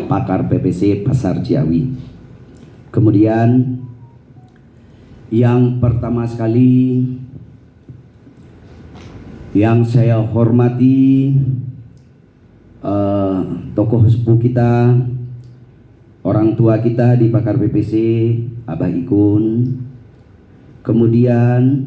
Pakar PPC Pasar Ciawi. Kemudian yang pertama sekali yang saya hormati tokoh sepuh kita, orang tua kita di Pakar PPC, Abah Ikun. Kemudian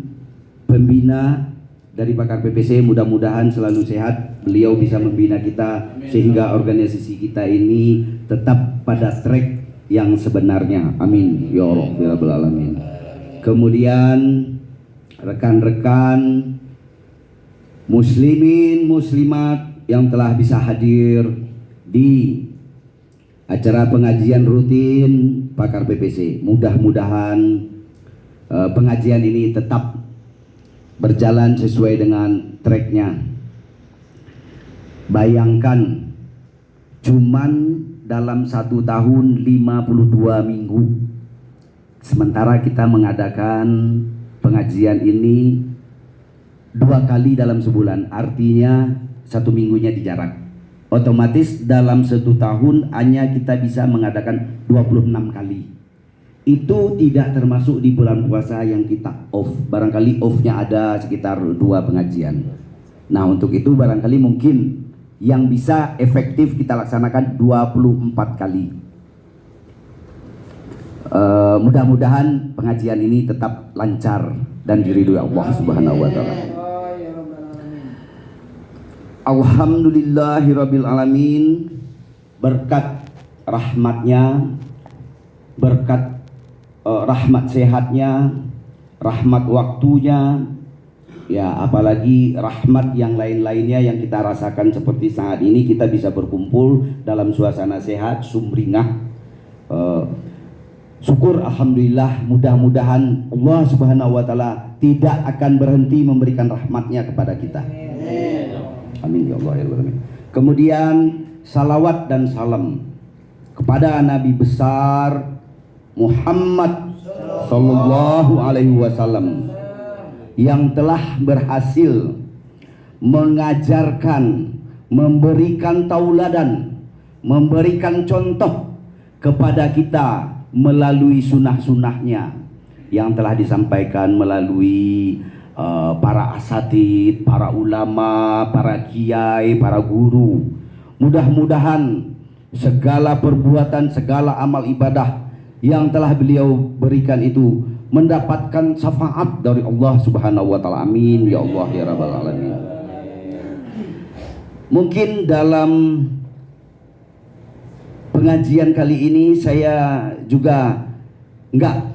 pembina dari Pakar PPC, mudah-mudahan selalu sehat, beliau bisa membina kita sehingga organisasi kita ini tetap pada track yang sebenarnya. Amin ya rabbal alamin. Kemudian rekan-rekan muslimin muslimat yang telah bisa hadir di acara pengajian rutin Pakar PPC, mudah-mudahan pengajian ini tetap berjalan sesuai dengan tracknya. Bayangkan cuman dalam 1 tahun 52 minggu, sementara kita mengadakan pengajian ini 2 kali dalam sebulan, artinya 1 minggunya dijarak. Otomatis dalam 1 tahun hanya kita bisa mengadakan 26 kali. Itu tidak termasuk di bulan puasa yang kita off. Barangkali off-nya ada sekitar 2 pengajian. Nah, untuk itu barangkali mungkin yang bisa efektif kita laksanakan 24 kali. Mudah-mudahan pengajian ini tetap lancar dan diridhoi Allah Subhanahu wa taala. Alhamdulillahirabbil alamin. Berkat rahmatnya, berkat rahmat sehatnya, rahmat waktunya, ya apalagi rahmat yang lain-lainnya yang kita rasakan seperti saat ini kita bisa berkumpul dalam suasana sehat, sumringah. Syukur alhamdulillah, mudah-mudahan Allah Subhanahu wa taala tidak akan berhenti memberikan rahmatnya kepada kita. Amin ya Allah ya Rabbi. Kemudian salawat dan salam kepada Nabi besar Muhammad sallallahu alaihi wasallam yang telah berhasil mengajarkan, memberikan tauladan, memberikan contoh kepada kita melalui sunnah-sunnahnya yang telah disampaikan melalui para asatid, para ulama, para kiai, para guru. Mudah-mudahan segala perbuatan, segala amal ibadah yang telah beliau berikan itu mendapatkan syafaat dari Allah Subhanahu wa taala. Amin ya Allah ya rabbal alamin. Mungkin dalam pengajian kali ini saya juga enggak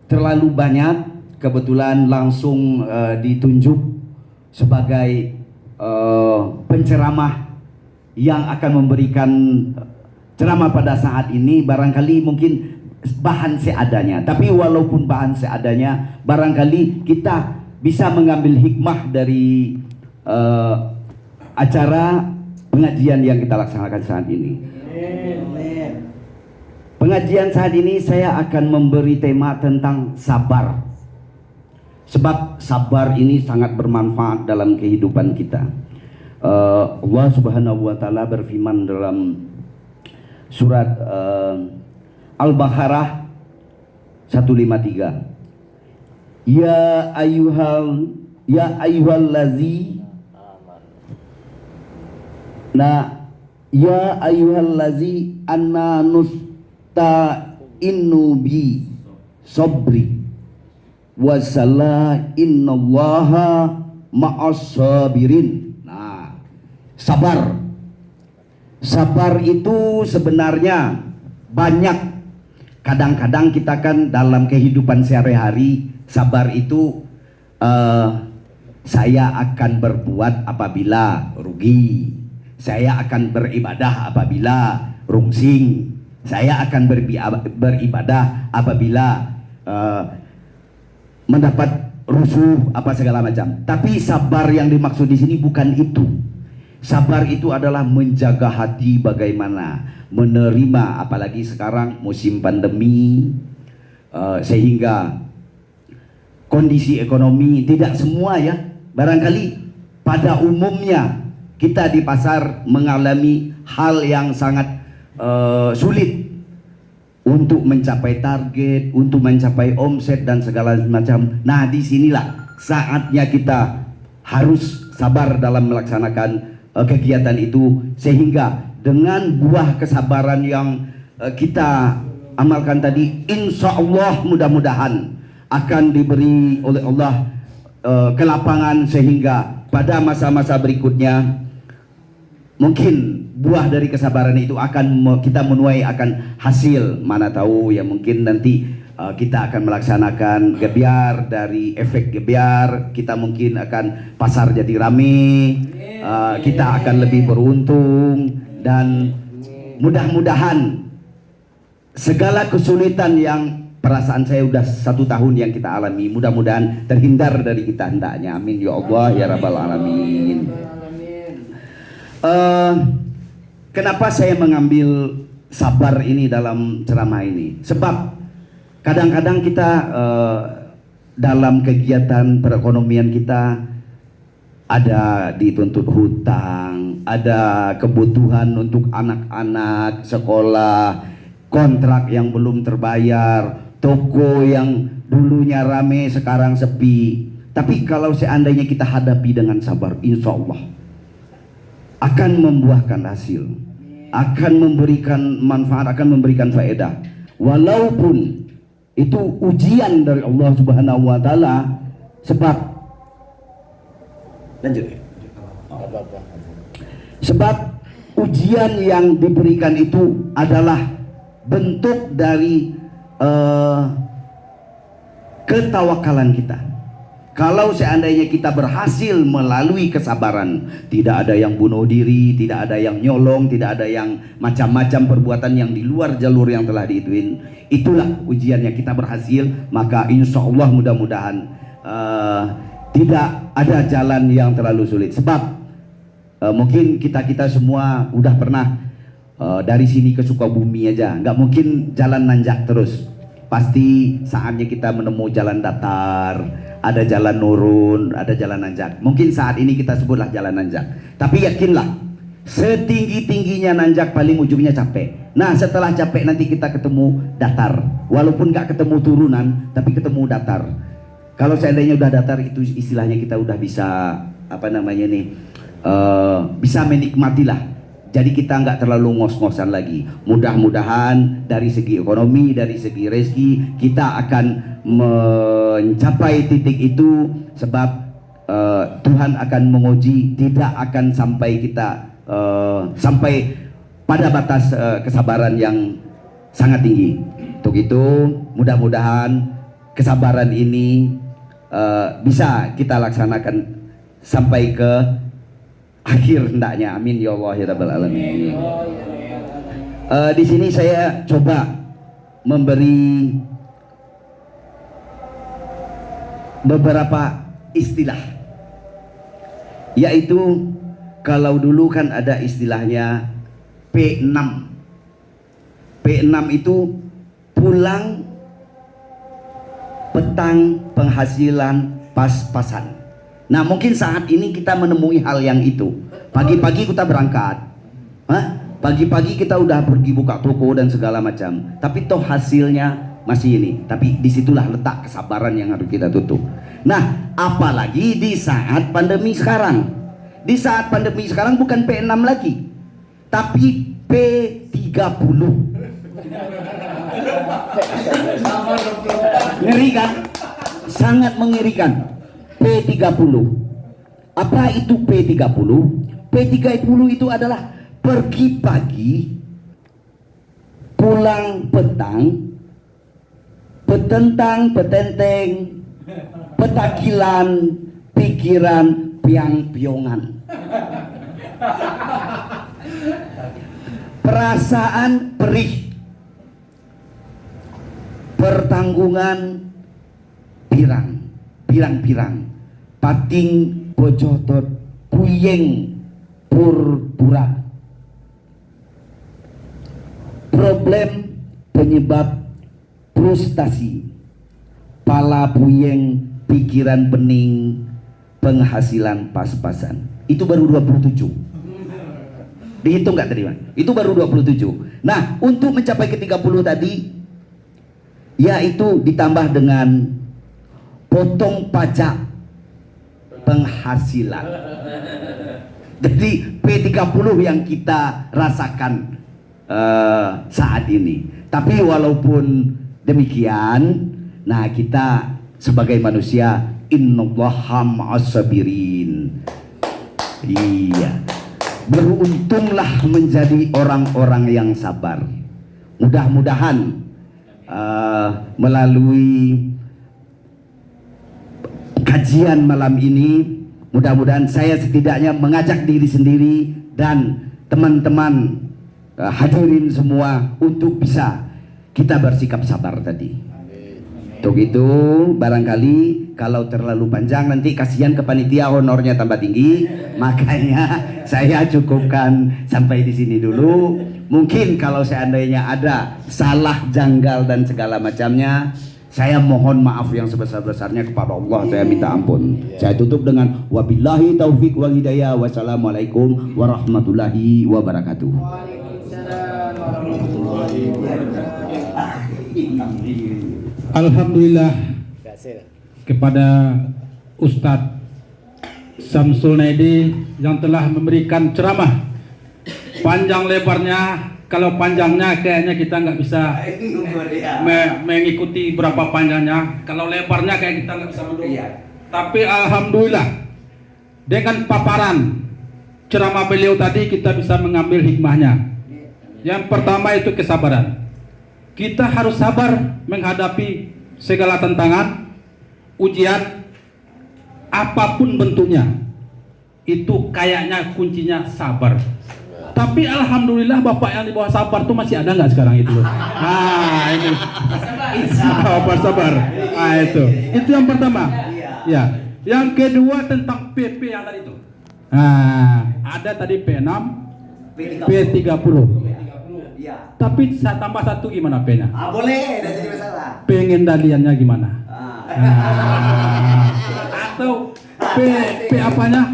terlalu banyak, kebetulan langsung ditunjuk sebagai penceramah yang akan memberikan ceramah pada saat ini. Barangkali mungkin bahan seadanya, tapi walaupun bahan seadanya, barangkali kita bisa mengambil hikmah dari acara pengajian yang kita laksanakan saat ini. Pengajian saat ini saya akan memberi tema tentang sabar, sebab sabar ini sangat bermanfaat dalam kehidupan kita. Allah Subhanahu wa taala berfirman dalam surat Al-Baqarah 153. Ya ayyuhallazi anna nusta'innu bi sabri wasala innallaha ma'as sabirin. Nah, sabar itu sebenarnya banyak. Kadang-kadang kita kan dalam kehidupan sehari-hari, sabar itu saya akan berbuat apabila rugi, saya akan beribadah apabila rungsing, saya akan beribadah apabila mendapat rusuh apa segala macam. Tapi sabar yang dimaksud di sini bukan itu. Sabar itu adalah menjaga hati, bagaimana menerima, apalagi sekarang musim pandemi, sehingga kondisi ekonomi tidak semua ya, barangkali pada umumnya kita di pasar mengalami hal yang sangat sulit untuk mencapai target, untuk mencapai omset dan segala macam. Nah, disinilah saatnya kita harus sabar dalam melaksanakan kegiatan itu, sehingga dengan buah kesabaran yang kita amalkan tadi, insya Allah mudah-mudahan akan diberi oleh Allah kelapangan, sehingga pada masa-masa berikutnya mungkin buah dari kesabaran itu akan kita menuai akan hasil. Mana tahu ya, mungkin nanti kita akan melaksanakan gebyar, dari efek gebyar kita mungkin akan pasar jadi rame, kita akan lebih beruntung, dan mudah-mudahan segala kesulitan yang perasaan saya udah 1 tahun yang kita alami, mudah-mudahan terhindar dari kita hendaknya. Amin ya Allah ya Rabbal Alamin. Kenapa saya mengambil sabar ini dalam ceramah ini? Sebab kadang-kadang kita dalam kegiatan perekonomian kita ada dituntut hutang, ada kebutuhan untuk anak-anak sekolah, kontrak yang belum terbayar, toko yang dulunya rame sekarang sepi. Tapi kalau seandainya kita hadapi dengan sabar, insya Allah akan membuahkan hasil, akan memberikan manfaat, akan memberikan faedah. Walaupun itu ujian dari Allah Subhanahu wa taala, sebab lanjut. Sebab ujian yang diberikan itu adalah bentuk dari ketawakalan kita. Kalau seandainya kita berhasil melalui kesabaran, tidak ada yang bunuh diri, tidak ada yang nyolong, tidak ada yang macam-macam perbuatan yang di luar jalur yang telah diituin, itulah ujiannya. Kita berhasil, maka insya Allah mudah-mudahan tidak ada jalan yang terlalu sulit. Sebab mungkin kita semua udah pernah dari sini ke Sukabumi aja, nggak mungkin jalan nanjak terus. Pasti saatnya kita menemui jalan datar, ada jalan nurun, ada jalan nanjak. Mungkin saat ini kita sebutlah jalan nanjak. Tapi yakinlah, setinggi-tingginya nanjak paling ujungnya capek. Nah, setelah capek nanti kita ketemu datar. Walaupun nggak ketemu turunan, tapi ketemu datar. Kalau seandainya udah datar, itu istilahnya kita udah bisa bisa menikmatilah. Jadi kita nggak terlalu ngos-ngosan lagi. Mudah-mudahan dari segi ekonomi, dari segi rezeki, kita akan mencapai titik itu. Sebab Tuhan akan menguji, tidak akan sampai kita sampai pada batas kesabaran yang sangat tinggi. Untuk itu mudah-mudahan kesabaran ini bisa kita laksanakan sampai ke akhir hendaknya. Amin ya Allah ya Rabbal Alamin. Di sini saya coba memberi beberapa istilah, yaitu kalau dulu kan ada istilahnya P6. P6 itu pulang, petang, penghasilan, pas-pasan. Nah, mungkin saat ini kita menemui hal yang itu. Pagi-pagi kita berangkat, pagi-pagi kita udah pergi buka toko dan segala macam. Tapi toh hasilnya masih ini. Tapi disitulah letak kesabaran yang harus kita tutup. Nah, apalagi di saat pandemi sekarang. Di saat pandemi sekarang bukan P6 lagi, tapi P30. Ngeri kan? Sangat mengerikan. P30. Apa itu P30? P30 itu adalah pergi pagi, pulang petang, petentang, petenteng, petakilan, pikiran, piang-piongan. Perasaan perih, pertanggungan pirang-pirang, pating bojotot, puyeng purpura. Problem penyebab frustasi, pala puyeng, pikiran pening, penghasilan pas-pasan. Itu baru 27. Dihitung nggak terima? Itu baru 27. Nah, untuk mencapai ke 30 tadi, yaitu ditambah dengan potong pajak penghasilan. Jadi P30 yang kita rasakan saat ini. Tapi walaupun demikian, nah kita sebagai manusia, innallaha ma'as sabirin. Iya. Beruntunglah menjadi orang-orang yang sabar. Mudah-mudahan melalui kajian malam ini, mudah-mudahan saya setidaknya mengajak diri sendiri dan teman-teman hadirin semua untuk bisa kita bersikap sabar tadi. Untuk itu barangkali kalau terlalu panjang nanti kasihan ke panitia, honornya tambah tinggi. Makanya saya cukupkan sampai di sini dulu. Mungkin kalau seandainya ada salah, janggal dan segala macamnya, saya mohon maaf yang sebesar-besarnya kepada Allah. Saya minta ampun. Saya tutup dengan wabillahi taufik wal hidayah. Wassalamualaikum warahmatullahi wabarakatuh. Waalaikumsalam warahmatullahi wabarakatuh. Alhamdulillah kepada Ustadz Samsul Naidi yang telah memberikan ceramah panjang lebarnya. Kalau panjangnya kayaknya kita nggak bisa mengikuti berapa panjangnya. Kalau lebarnya kayak kita nggak bisa mendukung. Tapi alhamdulillah dengan paparan ceramah beliau tadi kita bisa mengambil hikmahnya. Yang pertama itu kesabaran. Kita harus sabar menghadapi segala tantangan, ujian, apapun bentuknya. Itu kayaknya kuncinya sabar. Tapi alhamdulillah Bapak yang di bawah sabar tuh masih ada nggak sekarang itu loh. Nah ini sabar. Ah itu yang pertama. Ya, yang kedua tentang PP yang tadi itu. Nah ada tadi P6, P30. Ya. Tapi saya tambah satu gimana P-nya? Boleh, tidak jadi masalah. Pengendaliannya gimana? Atau P apanya?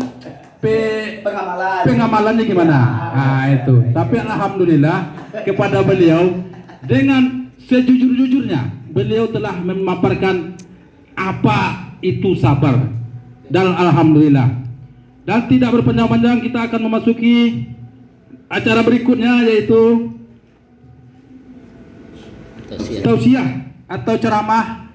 Pengamalannya gimana? Nah itu. Tapi alhamdulillah kepada beliau dengan sejujur-jujurnya beliau telah memaparkan apa itu sabar. Dan alhamdulillah. Dan tidak berpanjang-panjang kita akan memasuki acara berikutnya yaitu tausiah atau ceramah